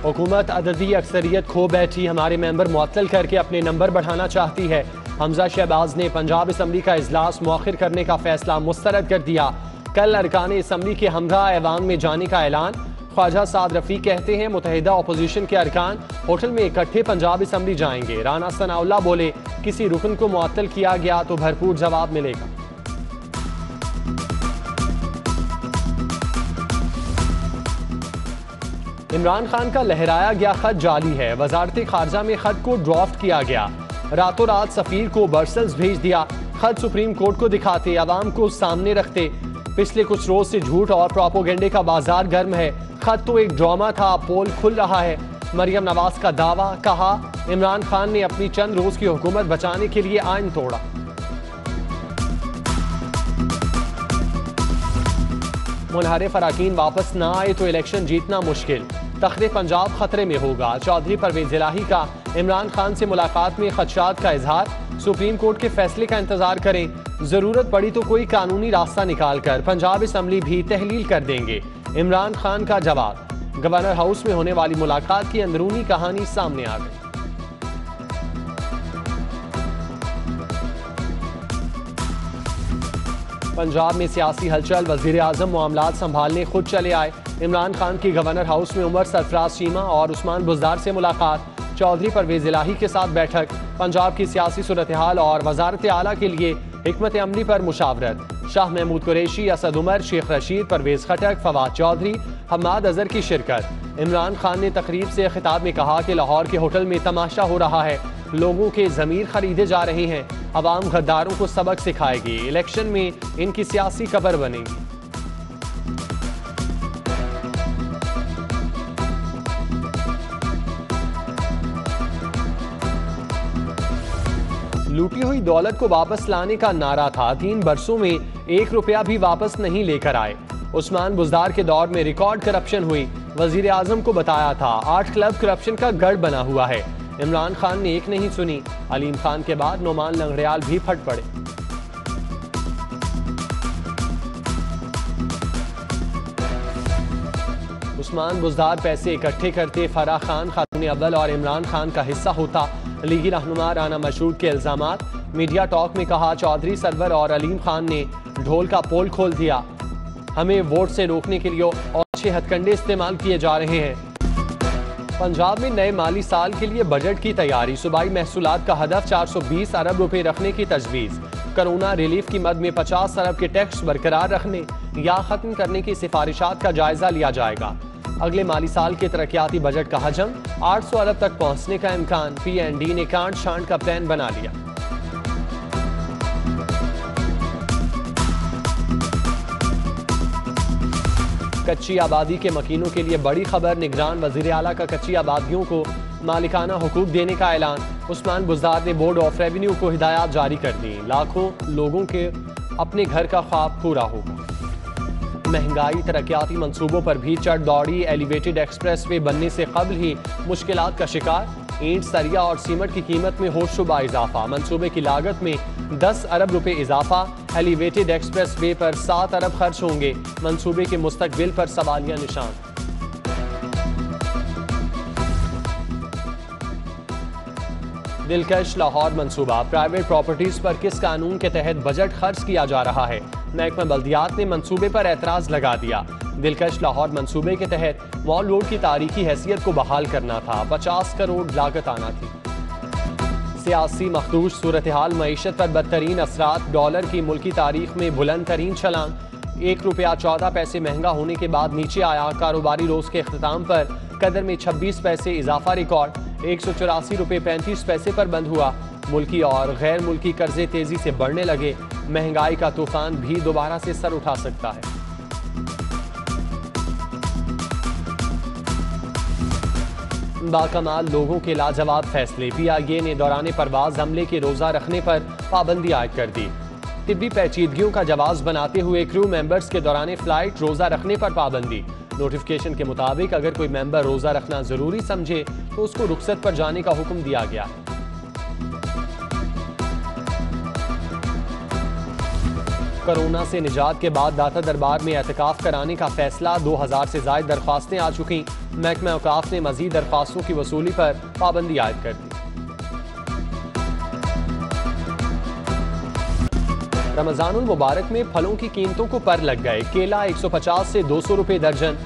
हुकूमत अददी अक्सरियत खो बैठी, हमारे मेंबर मुअत्तल करके अपने नंबर बढ़ाना चाहती है। हमजा शहबाज ने पंजाब असम्बली का इजलास मुअख्खर करने का फैसला मुस्तरद कर दिया। कल अरकान असम्बली के हमरा ऐवान में जाने का ऐलान। ख्वाजा साद रफीक कहते हैं मुतहिदा अपोजिशन के अरकान होटल में इकट्ठे पंजाब असम्बली जाएंगे। राना सनाउल्लाह बोले किसी रुकन को मुअत्तल किया गया तो भरपूर जवाब मिलेगा। इमरान खान का लहराया गया खत जाली है। वजारत खारजा में खत को ड्राफ्ट किया गया। रातों रात सफीर को बर्सल्स भेज दिया। खत सुप्रीम कोर्ट को दिखाते, अवाम को सामने रखते। पिछले कुछ रोज से झूठ और प्रोपोगेंडे का बाजार गर्म है। खत तो एक ड्रामा था, पोल खुल रहा है। मरियम नवाज का दावा, कहा इमरान खान ने अपनी चंद रोज की हुकूमत बचाने के लिए आइन तोड़ा। मुनहरिफ अराकीन वापस ना आए तो इलेक्शन जीतना मुश्किल। तख्ते पंजाब खतरे में होगा। चौधरी परवेज इलाही का इमरान खान से मुलाकात में खदशात का इजहार। सुप्रीम कोर्ट के फैसले का इंतजार करें, जरूरत पड़ी तो कोई कानूनी रास्ता निकाल कर पंजाब असम्बली भी तहलील कर देंगे। इमरान खान का जवाब। गवर्नर हाउस में होने वाली मुलाकात की अंदरूनी कहानी सामने आ गई। पंजाब में सियासी हलचल। वजीर आजम मामलात संभालने खुद चले आए। इमरान खान की गवर्नर हाउस में उमर सरफराज चीमा और उस्मान बुज़दार से मुलाकात। चौधरी परवेज इलाही के साथ बैठक। पंजाब की सियासी सूरत हाल और वजारत आला के लिए हिकमत अमली पर मुशावरत। शाह महमूद कुरैशी, असद उमर, शेख रशीद, परवेज खटक, फवाद चौधरी, हम्माद अजहर की शिरकत। इमरान खान ने तकरीब से खिताब में कहा कि लाहौर के होटल में तमाशा हो रहा है, लोगों के ज़मीर खरीदे जा रहे हैं। अवाम गद्दारों को सबक सिखाएगी, इलेक्शन में इनकी सियासी कबर बनेगी। लूटी हुई दौलत को वापस लाने का नारा था। 3 बरसों में 1 रुपया भी वापस नहीं लेकर आए। उस्मान बुज़दार के दौर में रिकॉर्ड करप्शन हुई। वजीर आजम को बताया था 8 क्लब करप्शन का गढ़ बना हुआ है। इमरान खान ने एक नहीं सुनी। अलीम खान के बाद नोमान लंगड़ियाल भी फट पड़े। उस्मान बुज़दार पैसे इकट्ठे करते। फराह खान खातून अव्वल और इमरान खान का हिस्सा होता। लीगी रहनुमा राना मशहूद के इल्जामात। मीडिया टॉक में कहा चौधरी सरवर और अलीम खान ने ढोल का पोल खोल दिया। हमें वोट से रोकने के लिए और 6 हथकंडे इस्तेमाल किए जा रहे हैं। पंजाब में नए माली साल के लिए बजट की तैयारी। सूबाई महसूलात का हदफ 420 अरब रुपए रखने की तजवीज़। कोरोना रिलीफ की मद में 50 अरब के टैक्स बरकरार रखने या खत्म करने की सिफारिशात का जायजा लिया जाएगा। अगले माली साल के तरक्याती बजट का हजम 800 अरब तक पहुंचने का इम्कान। PND ने कांट छांट का प्लान बना लिया। कच्ची आबादी के मकीनों के लिए बड़ी खबर। निगरान वजीर आला का कच्ची आबादियों को मालिकाना हुकूक देने का ऐलान। उस्मान बुज़दार ने बोर्ड ऑफ रेवेन्यू को हिदायत जारी कर दी। लाखों लोगों के अपने घर का ख्वाब पूरा होगा। महंगाई तरक्याती मंसूबों पर भी चढ़ दौड़ी। एलिवेटेड एक्सप्रेस वे बनने से कबल ही मुश्किलात का शिकार। ईंट, सरिया और सीमेंट की कीमत में होशरुबा इजाफा। मंसूबे की लागत में 10 अरब रुपए इजाफा। एलिवेटेड एक्सप्रेस वे पर 7 अरब खर्च होंगे। मंसूबे के मुस्तकबिल पर सवालिया निशान। दिलकश लाहौर मंसूबा। प्राइवेट प्रॉपर्टीज पर किस कानून के तहत बजट खर्च किया जा रहा है? महकमा बल्दियात ने मंसूबे पर एतराज लगा दिया। दिलकश लाहौर मंसूबे के तहत मॉल रोड की तारीखी हैसियत को बहाल करना था। 50 करोड़ लागत आना थी। सियासी मखदूश सूरत हाल। मईशत पर बदतरीन असरात। डॉलर की मुल्की तारीख में बुलंद तरीन छलांग। 1 रुपया 14 पैसे महंगा होने के बाद नीचे आया। कारोबारी रोज के अख्ताम पर कदर में 26 पैसे इजाफा रिकॉर्ड। 184 रुपये 35 पैसे पर बंद हुआ। मुल्की और गैर मुल्की कर्जे तेजी से बढ़ने लगे। महंगाई का तूफान भी दोबारा से सर उठा सकता है। बाकमाल लोगों के लाजवाब फैसले। PIA ने दौरान परवाज हमले के रोजा रखने पर पाबंदी आयद कर दी। तिब्बी पेचीदगियों का जवाब बनाते हुए क्रू मेंबर्स के दौरान फ्लाइट रोजा रखने पर पाबंदी। नोटिफिकेशन के मुताबिक अगर कोई मेंबर रोजा रखना जरूरी समझे तो उसको रुखसत पर जाने का हुक्म दिया गया है। कोरोना से निजात के बाद दाता दरबार में एहतिकाफ कराने का फैसला। 2000 से ज्यादा दरख्वास्तें आ चुकी। महकमा औकाफ ने मजीद दरख्वास्तों की वसूली पर पाबंदी आयद कर दी। रमजानुल मुबारक में फलों की कीमतों को पर लग गए। केला 150 से 200 रुपए दर्जन,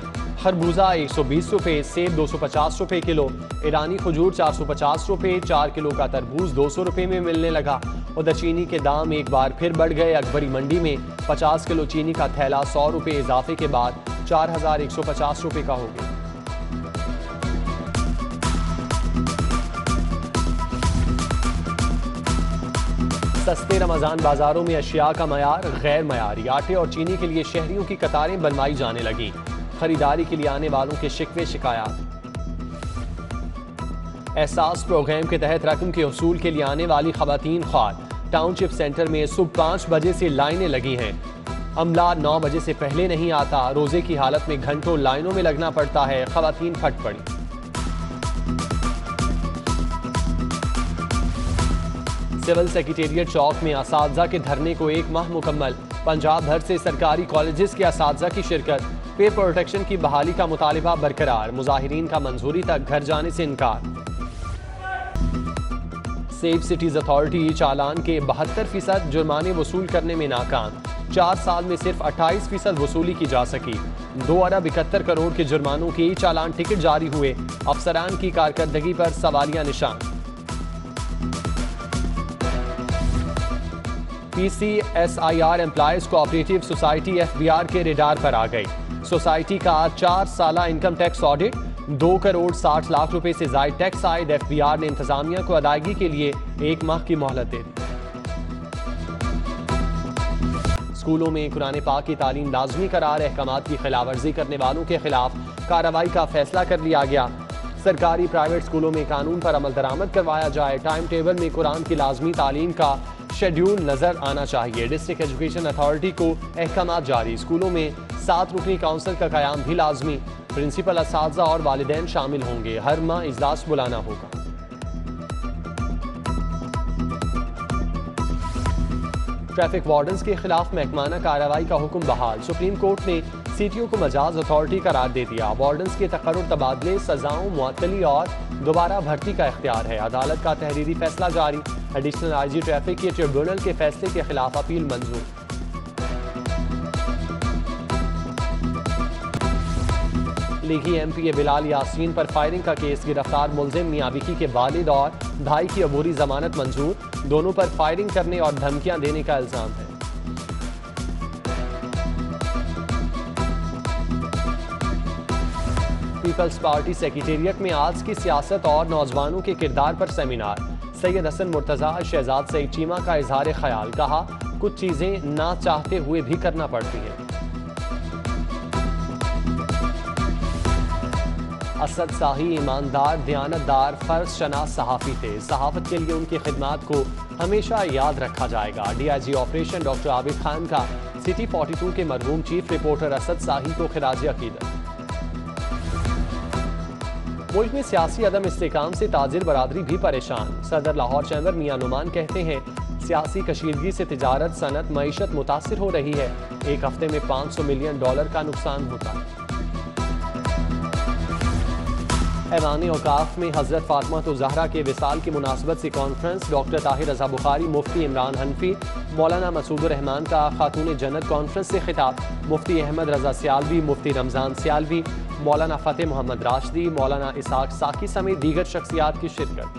खरबूजा 120 रुपए, सेब 250 रुपए किलो, ईरानी खजूर 450 रुपए, 4 किलो का तरबूज 200 रुपए में मिलने लगा। उधर चीनी के दाम एक बार फिर बढ़ गए। अकबरी मंडी में 50 किलो चीनी का थैला 100 रुपए इजाफे के बाद 4150 रुपए का हो गया। सस्ते रमजान बाजारों में अशिया का मयार गैर मयारी। आटे और चीनी के लिए शहरियों की कतारें बनवाई जाने लगी। खरीदारी के लिए आने वालों के शिकवे शिकायत। एहसास प्रोग्राम के तहत रकम के उसूल के लिए आने वाली खवातीन ख्वार। टाउनशिप सेंटर में सुबह 5 बजे से लाइनें लगी हैं। अमला 9 बजे से पहले नहीं आता। रोजे की हालत में घंटों लाइनों में लगना पड़ता है। खवातीन फट पड़ी। सिविल सेक्रेटेरिएट चौक में असातिज़ा के धरने को 1 माह मुकम्मल। पंजाब भर से सरकारी कॉलेजेस के असातिज़ा की शिरकत। पे प्रोटेक्शन की बहाली का मुतालिबा बरकरार। मुजाहिरीन का मंजूरी तक घर जाने से इनकार। सेफ सिटीज अथॉरिटी चालान के 72% जुर्माने वसूल करने में नाकाम। 4 साल में सिर्फ 28% वसूली की जा सकी। 2 अरब 71 करोड़ के जुर्मानों के चालान टिकट जारी हुए। अफसरान की कारकर्दगी पर सवालिया निशान। PCSIR employees cooperative society FBR के रेडार पर आ गई। सोसाइटी का 4 साला income tax audit. 2 crore 60 lakh रुपए से ज्यादा टैक्स आयद। FBR ने इंतजामिया को अदायगी के लिए 1 माह की मोहलत दे दी। स्कूलों में कुरान पाक की तालीम लाजमी करार। अहकामात की खिलाफवर्जी करने वालों के खिलाफ कार्रवाई का फैसला कर लिया गया। सरकारी प्राइवेट स्कूलों में कानून पर अमल दरामद करवाया जाए। टाइम टेबल में कुरान की लाजमी तालीम का शेड्यूल नजर आना चाहिए। डिस्ट्रिक्ट एजुकेशन अथॉरिटी को अहकामात जारी। स्कूलों में 7 रुकनी काउंसिल का कयाम भी लाजमी। प्रिंसिपल, असातिज़ा और वालिदैन शामिल होंगे। हर माह इजलास बुलाना होगा। ट्रैफिक वार्डन्स के खिलाफ महकमाना कार्रवाई का हुक्म बहाल। सुप्रीम कोर्ट ने सीटीओ को मजाज अथॉरिटी करार दे दिया। वार्डन्स के तकर्रुर, तबादले, सजाओं, मुअत्तली और दोबारा भर्ती का इख्तियार है। अदालत का तहरीरी फैसला जारी। एडिशनल IG ट्रैफिक के ट्रिब्यूनल के फैसले के खिलाफ अपील मंजूर। लीगी MP बिलाल यासीन पर फायरिंग का केस। गिरफ्तार मुलजिम मियां विकी के वालिद और भाई की अबूरी जमानत मंजूर। दोनों पर फायरिंग करने और धमकियां देने का इल्जाम है। पीपल्स पार्टी सेक्रेटेरिएट में आज की सियासत और नौजवानों के किरदार पर सेमिनार। सैयद हसन मुर्तजा, शहजाद सईद चीमा का इजहार ख्याल। कहा, कुछ चीजें ना चाहते हुए भी करना पड़ती हैं। असद शाही ईमानदार, दयानतदार, फर्ज शनास सहाफ़ी थे। सहाफ़त के लिए उनकी खिदमात को हमेशा याद रखा जाएगा। DIG operation doctor Abid Khan का सिटी 42 के मरहूम चीफ रिपोर्टर असद शाही को खिराज अकीदत। मुल्क में सियासी अदम इस्तेकाम से ताजिर बरादरी भी परेशान। सदर लाहौर चैम्बर मियां नुमान कहते हैं, सियासी कशीदगी से तिजारत, सनत, मईशत मुतासिर हो रही है। एक हफ्ते में $500 मिलियन का नुकसान होता है। ऐवान औकाफ में हजरत फातिमा ज़हरा के विसाल की मुनासबत से कॉन्फ्रेंस। डॉक्टर ताहिर रज़ा बुखारी, मुफ्ती इमरान हनफी, मौलाना मसूद रहमान का खातून जन्नत कॉन्फ्रेंस से खिताब। मुफ्ती अहमद रजा सियालवी, मुफ्ती रमजान सियालवी, मौलाना फ़तेह मोहम्मद राशिदी, मौलाना इसाक साकी समेत दीगर शख्सियात की शिरकत।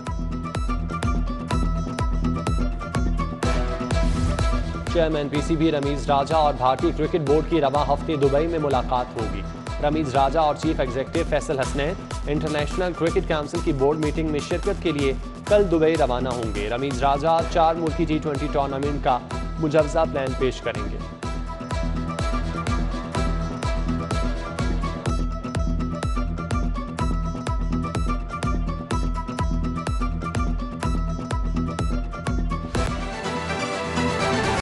चेयरमैन PCB रमीज राजा और भारतीय क्रिकेट बोर्ड की रवा हफ्ते दुबई में मुलाकात होगी। रमीज राजा और chief executive Faisal Hasnain international cricket council की बोर्ड मीटिंग में शिरकत के लिए कल दुबई रवाना होंगे। रमीज राजा 4 मुल्की T20 टूर्नामेंट का मुजव्वज़ा प्लान पेश करेंगे।